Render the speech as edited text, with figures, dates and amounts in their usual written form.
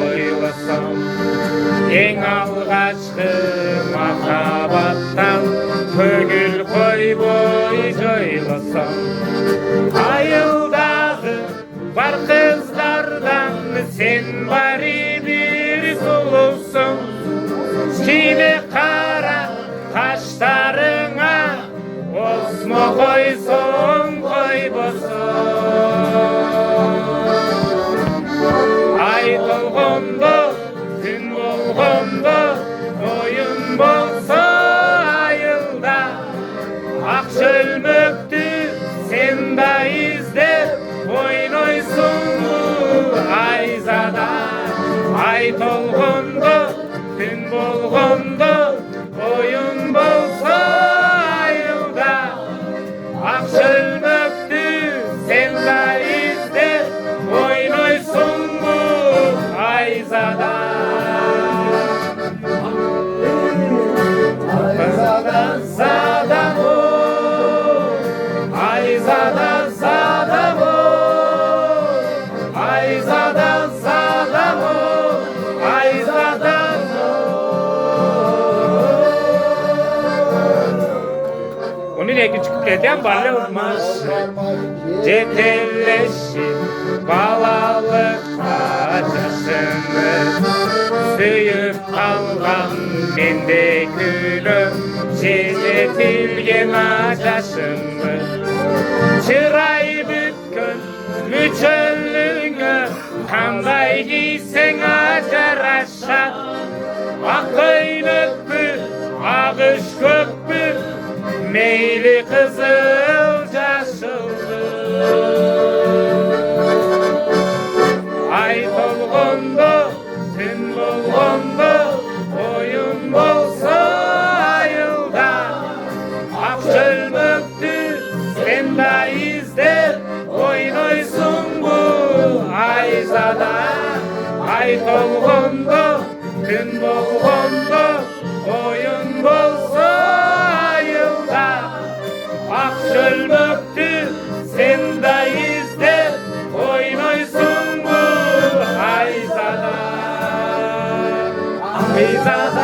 ойласам, ең алғашқы махаббаттан көгіл қой бой жойласам, айылдағы бар қыздардан сен бари бір сұлусың, кейде қара қаштарыңа осмо қойсың қойбосың. Ай толғанды, күн болғанды, ойын болса айылда, ақ шөлмекті сен да іздеп ойнайсың айзада. Ай толғанды, күн болғанды, ойын болса айылда, ақ шөлмекті сен да іздеп ойнайсың айзада. Айзада задам айзада задам айзада задам айзада. Onun ekicik eden bale olmaz. Жетелешіп балалыққа жасымды, сүйіп қалған менде күліп жететілген ажашымды. Шырай бүткін мүчөліңі қандай кисең ажараша, ақ көйлек пі, ағыш көк пі, мейлі қызыл жасылды. Ай толғанды, түн болғанды, ойын болса айылда, ақ шөлмекті сен да іздеп ойнайсың айзада. Ай толғанды, түн болғанды, ойын болса айылда, ақ шөлмекті сен да іздеп ойнайсың айзада. Айзада